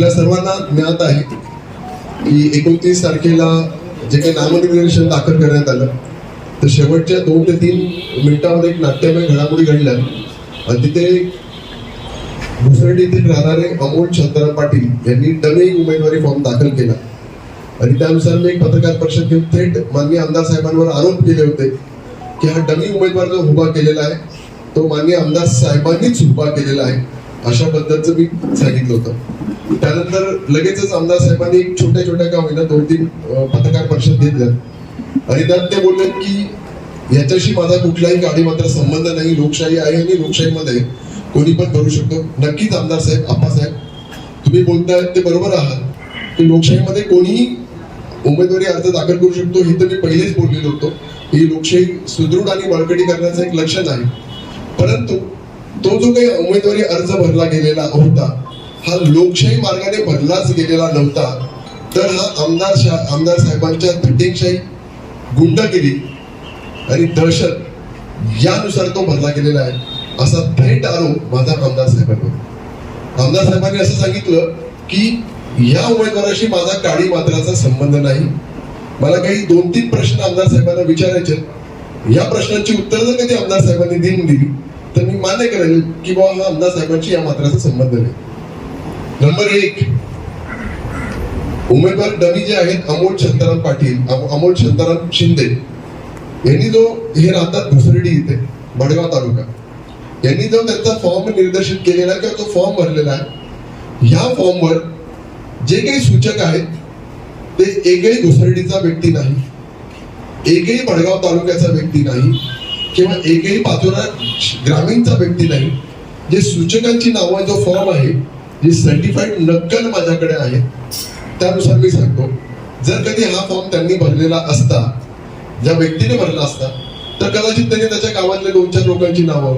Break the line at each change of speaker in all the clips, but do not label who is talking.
आपल्या सर्वांना ज्ञात आहे की 29 तारखेला जे काही नामनिर्देशन दाखल करण्यात आलं, तर शेवटच्या 2 ते 3 मिनिटांमध्ये एक नाट्यमय घडामोडी घडल्या आणि तिथे भुसरडी येथील राहणारे अमोल शांताराम पाटील यांनी डमी उमेदवारी फॉर्म दाखल केला आणि त्यानुसार मी एक पत्रकार परिषद घेऊन थेट माननीय आमदार साहेबांवर आरोप केले होते की हा डमी उमेदवार जो उभा केलेला आहे तो माननीय आमदार साहेबांनीच उभा केलेला आहे, अशा पद्धतीचं मी सांगितलं होतं. त्यानंतर लगेचच आमदार साहेबांनी एक छोट्या छोट्या का होईना 2-3 पत्रकार परिषद घेतल्या आणि त्यात ते बोलले की याच्याशी माझा कुठलाही गाडी मात्र संबंध नाही, लोकशाही आहे आणि लोकशाहीमध्ये कोणी पण करू शकतो. नक्कीच आमदार साहेब, आप्पासाहेब, तुम्ही बोलताय ते बरोबर आहात की लोकशाहीमध्ये कोणीही उमेदवारी अर्ज दाखल करू शकतो. हे तर मी पहिलेच बोललेलो होतो. ही लोकशाही सुदृढ आणि बळकटी करण्याचं एक लक्षण आहे. परंतु तो जो काही उमेदवारी अर्ज भरला गेलेला होता हा लोकशाही मार्गाने भरलाच गेलेला नव्हता, तर हा आमदार साहेबांच्या थटिंगशाही, गुंडगिरी आणि दहशत यानुसार तो भरला गेलेला आहे, असा थेट आरोप माझा आमदार साहेबांवर. आमदार साहेबांनी असं सांगितलं की या उमेदवाराशी माझा काडी मात्राचा संबंध नाही. मला काही 2-3 प्रश्न आमदार साहेबांना विचारायचे. या प्रश्नांची उत्तर जर कधी आमदार साहेबांनी दिली तर मी मान्य करेल की बाबा हा आमदार साहेबांशी या मात्राचा संबंध नाही. नंबर 1, उमेदवार डमी जे आहेत अमोल शांताराम पाटील, अमोल शांताराम शिंदे यांनी जो हे राहतात भुसरडी इथे भडगाव तालुका, यांनी जो त्यांचा फॉर्म निर्देशित केलेला आहे किंवा तो फॉर्म भरलेला आहे, ह्या फॉर्मवर जे काही सूचक आहेत ते एकही भुसरडीचा व्यक्ती नाही, एकही भडगाव तालुक्याचा व्यक्ती नाही किंवा एकही पाचोरा ग्रामीणचा व्यक्ती नाही. जे सूचकांची नावं, जो फॉर्म आहे, जी सर्टिफाईड नक्कल माझ्याकडे आहे, त्यानुसार मी सांगतो, जर कधी हा फॉर्म त्यांनी भरलेला असता, ज्या व्यक्तीने भरला असता, तर कदाचित त्यांनी त्याच्या गावातल्या 2-4 लोकांची नावं,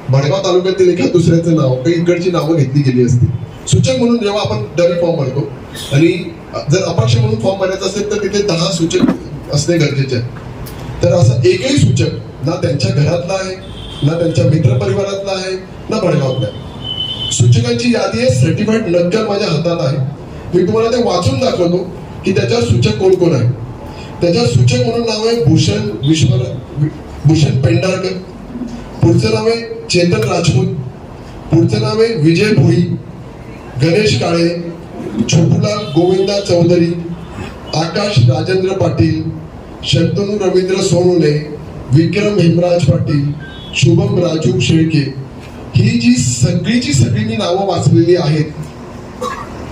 भडगाव तालुक्यातील एका दुसऱ्याचं नाव, काही इकडची नावं घेतली गेली असती. सूचक म्हणून जेव्हा आपण डमी फॉर्म भरतो आणि जर अपक्ष म्हणून फॉर्म भरायचा असेल तर तिथे 10 सूचक असणे गरजेचे आहे. तर असं एकही सूचक ना त्यांच्या घरातला आहे, ना त्यांच्या मित्र परिवारातला आहे, ना भडगावातला आहे. सूचकांची यादी आहे, सर्टिफाईड नक्कल माझ्या हातात आहे. मी तुम्हाला ते वाचून दाखवतो की त्याच्यावर सूचक कोण कोण आहे. त्याच्या सूचक म्हणून नाव आहे भूषण पेंढारकर, पुढचं नाव आहे चेतन राजपूत, पुढचं नाव आहे विजय भोई, गणेश काळे, छोटूलाल गोविंदा चौधरी, आकाश राजेंद्र पाटील, शंतनू रवींद्र सोनवणे, विक्रम हेमराज पाटील, शुभम राजू शेळके. ही जी सगळीची सगळी मी नावं वाचलेली आहेत.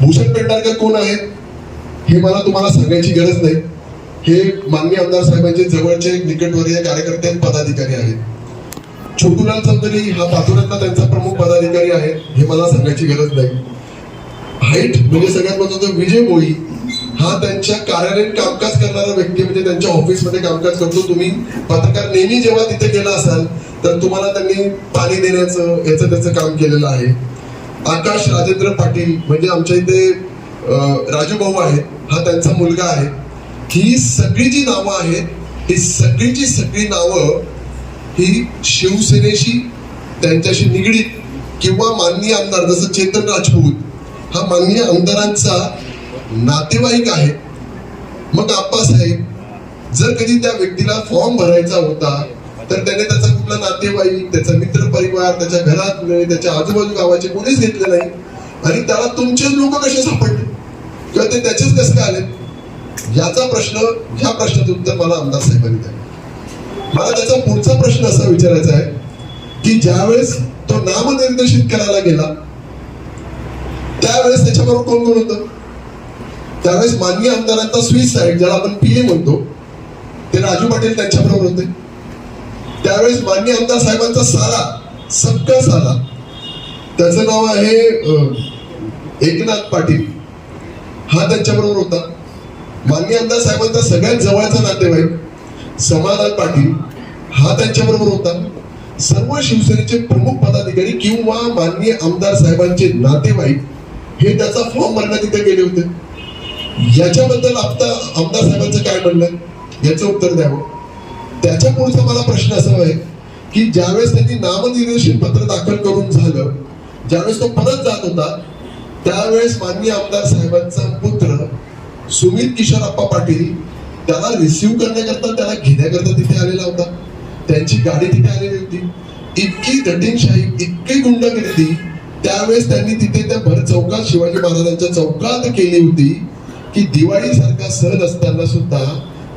भूषण पेंढारकर कोण आहेत हे मला तुम्हाला सांगायची गरज नाही. हे माननीय आमदार साहेबांचे जवळचे निकटवर्गीय कार्यकर्ते पदाधिकारी आहेत. छोटूलाल चौधरी हा पाचोऱ्यातला त्यांचा प्रमुख पदाधिकारी आहे, हे मला सांगायची गरज नाही. हाईट म्हणजे सगळ्यात महत्त्वाचं विजय भोई हा त्यांच्या कार्यालयीन कामकाज करणारा व्यक्ती, म्हणजे त्यांच्या ऑफिसमध्ये कामकाज करतो. तुम्ही पत्रकार नेहमी जेव्हा तिथे गेला असाल तर तुम्हाला त्यांनी पाणी देण्याचं याचं त्याचं काम केलेलं आहे. आकाश राजेंद्र पाटील म्हणजे आमच्या इथे राजू भाऊ आहेत, हा त्यांचा मुलगा आहे. ही सगळी जी नावं आहेत, ही सगळीची सगळी नावं ही शिवसेनेशी त्यांच्याशी निगडीत किंवा माननीय आमदार जसं चेतन राजपूत हा माननीय आमदारांचा नातेवाईक आहे. मग आप्पासाहेब जर कधी त्या व्यक्तीला फॉर्म भरायचा होता तर त्याने त्याचा कुठला नातेवाईक, त्याचा मित्र परिवार, त्याच्या घरात, त्याच्या आजूबाजू गावाचे कोणीच घेतले नाही आणि त्याला तुमचेच लोक कसे सापडले किंवा ते त्याचेच कसं काय आले, याचा प्रश्न, ह्या प्रश्नाचं उत्तर मला आमदार साहेबांनी द्यावं. मला त्याचा पुढचा प्रश्न असा विचारायचा आहे की ज्यावेळेस तो नामनिर्देशित करायला गेला त्यावेळेस त्याच्याबरोबर कोण कोण होतं. त्यावेळेस माननीय आमदारांचा स्विस साईड, ज्याला आपण पीए म्हणतो, ते राजू पाटील त्यांच्याबरोबर होते. त्यावेळेस माननीय आमदार साहेबांचा साला, सक्का साला, त्याचं नाव आहे एकनाथ पाटील, हा त्यांच्याबरोबर होता. माननीय आमदार साहेबांचा सगळ्यात जवळचा नातेवाईक समाधान पाटील हा त्यांच्याबरोबर होता. सर्व शिवसेनेचे प्रमुख पदाधिकारी किंवा माननीय आमदार साहेबांचे नातेवाईक हे त्याचा फॉर्म भरण्यात तिथे गेले होते. याच्याबद्दल आता आमदार साहेबांचं काय म्हणणं याचं उत्तर द्यावं. त्याच्या पुढचा मला प्रश्न असा आहे की ज्यावेळेस त्यांनी नामनिर्देशन पत्र दाखल करून झालं, ज्यावेळेस तो परत जात होता त्यावेळेस माननीय आमदार साहेबांचा पुत्र सुमित किशोरप्पा पाटील त्याला रिसिव्ह करण्याकरता, त्याला घेण्याकरता तिथे आलेला होता. त्यांची गाडी तिथे आलेली होती. इतकी दटिंगशाही, इतकी गुंडगिरी त्यावेळेस त्यांनी तिथे त्या भर चौकात, शिवाजी महाराजांच्या चौकात केली होती की दिवाळी सारखा सण असताना सुद्धा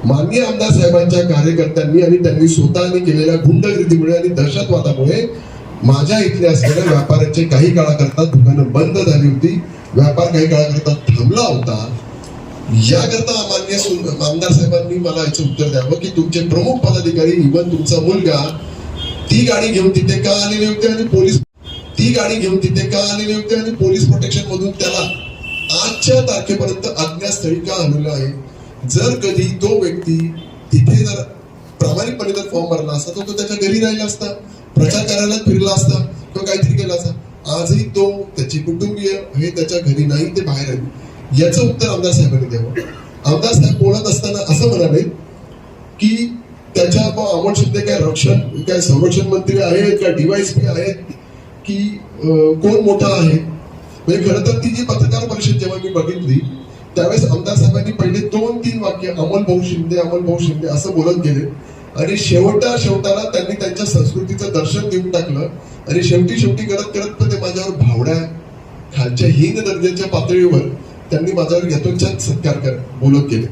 माननीय आमदार साहेबांच्या कार्यकर्त्यांनी आणि त्यांनी स्वतःने केलेल्या गुंडगिरीमुळे आणि दहशतवादामुळे माझ्या इथले असलेल्या व्यापाऱ्यांचे काही काळाकरता दुकानं बंद झाली होती, व्यापार काही काळाकरता थांबला होता. याकरता माननीय आमदार साहेबांनी मला याचं उत्तर द्यावं की तुमचे प्रमुख पदाधिकारी, इव्हन तुमचा मुलगा ती गाडी घेऊन तिथे का आलेले होते आणि पोलीस प्रोटेक्शन मधून त्याला आजच्या तारखेपर्यंत अज्ञातस्थळी का आणलं आहे. जर कधी तो व्यक्ती तिथे जर प्रामाणिकपणे जर फॉर्म भरला असता तर तो त्याच्या घरी राहिला असता, प्रचार करायला फिरला असता, तो काहीतरी केला असता. आजही तो, त्याची कुटुंबीय हे त्याच्या घरी नाही, ते बाहेर आहे. याचं उत्तर आमदार साहेबांनी द्यावं. आमदार साहेब बोलत असताना असं म्हणाले की त्याच्या अमोल शिंदे काय संरक्षण मंत्री आहेत का DYSP आहेत की कोण मोठा आहे. म्हणजे खरं तर ती जी पत्रकार परिषद जेव्हा मी बघितली त्यावेळेस आमदार साहेबांनी पहिले 2-3 वाक्य अमोल भाऊ शिंदे असं बोलत गेले आणि शेवटाला त्यांनी त्यांच्या संस्कृतीचं दर्शन देऊन टाकलं आणि शेवटी करत ते माझ्यावर भावड्या खालच्या हीन दर्जाच्या पातळीवर त्यांनी माझ्यावर यथोचित सत्कार बोलत गेले.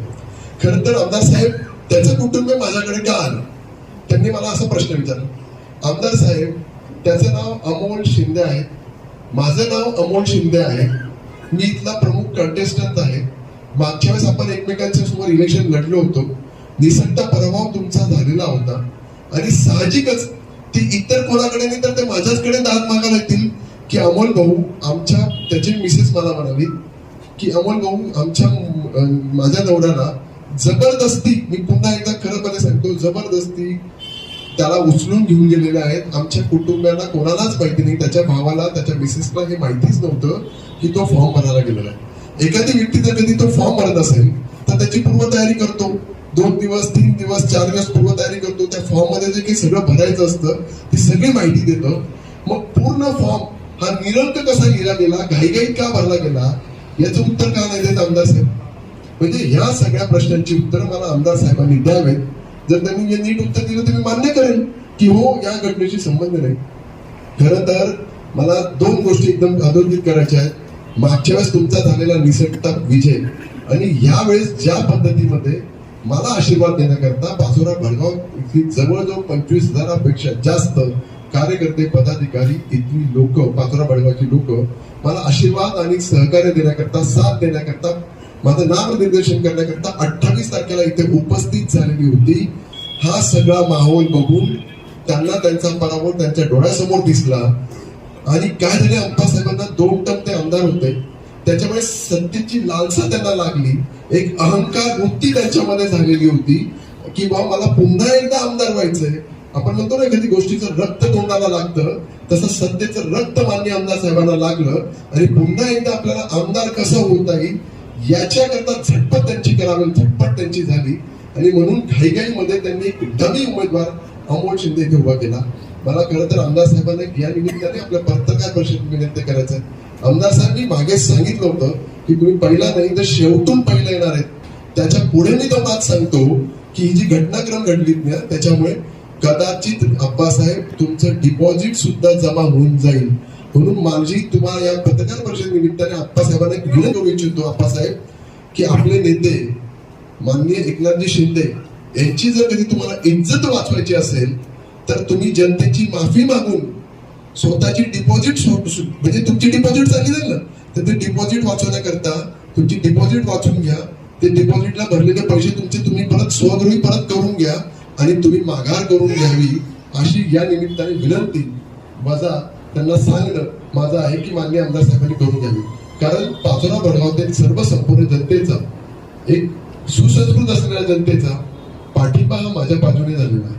खरं तर आमदार साहेब त्याचं कुटुंब माझ्याकडे का आलं, त्यांनी मला असा प्रश्न विचारला. आमदार साहेब, त्याचं नाव अमोल शिंदे आहे, माझं नाव अमोल शिंदे आहे, मी इथला प्रमुख कंटेस्टंट आहे. मागच्या वेळेस आपण एकमेकांच्या समोर इलेक्शन लढलो होतो, निसटता पराभव तुमचा झालेला होता आणि साहजिकच ती इतर कोणाकडे नाही तर ते माझ्याचकडे दाद मागायला येतील की अमोल भाऊ आमच्या, त्याची मिसेस मला म्हणाली की अमोल भाऊ माझ्या नवऱ्याला जबरदस्ती, मी पुन्हा एकदा खरंपणे सांगतो, जबरदस्ती त्याला उचलून घेऊन गेलेले आहेत. आमच्या कुटुंबाला कोणालाच माहिती नाही, त्याच्या भावाला, त्याच्या मिसेसला हे माहितीच नव्हतं की तो फॉर्म भरायला गेलेला आहे. एखादी व्यक्ती जर कधी तो फॉर्म भरत असेल तर त्याची पूर्वतयारी करतो, 2 दिवस 3 दिवस 4 दिवस पूर्वतयारी करतो. त्या फॉर्म मध्ये जे काही सगळं भरायचं असतं ती सगळी माहिती देतं. मग पूर्ण फॉर्म हा निरंक कसा लिहिला गेला, घाईघाईत का भरला गेला, याचं उत्तर का नाही देत आमदार साहेब. म्हणजे या सगळ्या प्रश्नांची उत्तर मला आमदार साहेबांनी द्यावेत. जर त्यांनी हे नीट उत्तर दिलं तर मी मान्य करेन की हो, या घटनेशी संबंध नाही. खरं तर मला 2 गोष्टी एकदम अधोरेखित करायच्या आहेत. मागच्या वेळेस तुमचा झालेला निसटता विजय आणि यावेळेस ज्या पद्धतीमध्ये मला आशीर्वाद देण्याकरता पाचोरा भडगाव इथली जवळजवळ 25,000पेक्षा जास्त कार्यकर्ते, पदाधिकारी, इथली लोक, पाचोरा भडगावची लोक मला आशीर्वाद आणि सहकार्य देण्याकरता, साथ देण्याकरता, माझं नामनिर्देशन करण्याकरता 28 तारखेला इथे उपस्थित झालेली होती. हा सगळा माहोल बघून त्यांना त्यांचा पराभव त्यांच्या डोळ्यासमोर दिसला आणि काय झाले, आप्पासाहेबांना 2 टर्म ते आमदार होते, त्याच्यामुळे सत्तेची लालसा त्यांना लागली, एक अहंकार वृत्ती त्यांच्यामध्ये झालेली होती की बा मला पुन्हा एकदा आमदार व्हायचंय. आपण म्हणतो ना एखादी गोष्टीचं रक्त तोंडाला लागतं, तसं सत्तेचं रक्त माननीय आमदार साहेबांना लागलं आणि पुन्हा एकदा आपल्याला आमदार कसं होता येईल याच्याकरता झटपट त्यांची करावी, झटपट त्यांची झाली आणि म्हणून घाईघाईमध्ये त्यांनी एक डमी उमेदवार अमोल शिंदे इथे उभा केला. मला खरं तर आमदार साहेबांना या निमित्ताने आपल्या पत्रकार परिषदेत विनंती करायचं आहे. आमदार साहेबांनी मागे सांगितलं होतं की तुम्ही पहिला नाही तर शेवटून पहिला येणार आहेत. त्याच्या पुढे मी तो बात सांगतो की ही जी घटनाक्रम घडली ना त्याच्यामुळे कदाचित आप्पासाहेब तुमचं डिपॉझिट सुद्धा जमा होऊन जाईल. म्हणून माझी तुम्हाला या पत्रकार परिषद निमित्ताने आप्पासाहेबांना एक विनंती करू इच्छितो आप्पासाहेब की आपले नेते माननीय एकनाथजी शिंदे यांची जर कधी तुम्हाला इज्जत वाचवायची असेल तर तुम्ही जनतेची माफी मागून स्वतःची डिपॉझिट, म्हणजे तुमची डिपॉझिट चालली जाईल ना, तर ते डिपॉझिट वाचवण्याकरता तुमची डिपॉझिट वाचून घ्या. ते डिपॉझिटला भरलेले पैसे तुमचे तुम्ही परत स्वगृही परत करून घ्या आणि तुम्ही माघार करून घ्यावी अशी या निमित्ताने विनंती माझा त्यांना सांगणं माझं आहे की माननीय आमदार साहेबांनी करून घ्यावी. कारण पाचोरा भडगावतील सर्व संपूर्ण जनतेचा, एक सुसंस्कृत असलेल्या जनतेचा पाठिंबा हा माझ्या बाजूने झालेला आहे.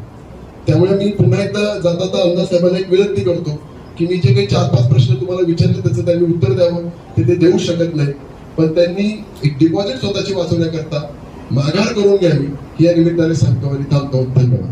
त्यामुळे मी पुन्हा एकदा जाता आमदार साहेबांना एक विनंती करतो की मी जे काही 4-5 प्रश्न तुम्हाला विचारले त्याचं त्यांनी उत्तर द्यावं. ते देऊ शकत नाही, पण त्यांनी एक डिपॉझिट स्वतःची वाचवण्याकरता माघार करून घ्यावी या निमित्ताने सांगतो आणि थांबतो. धन्यवाद.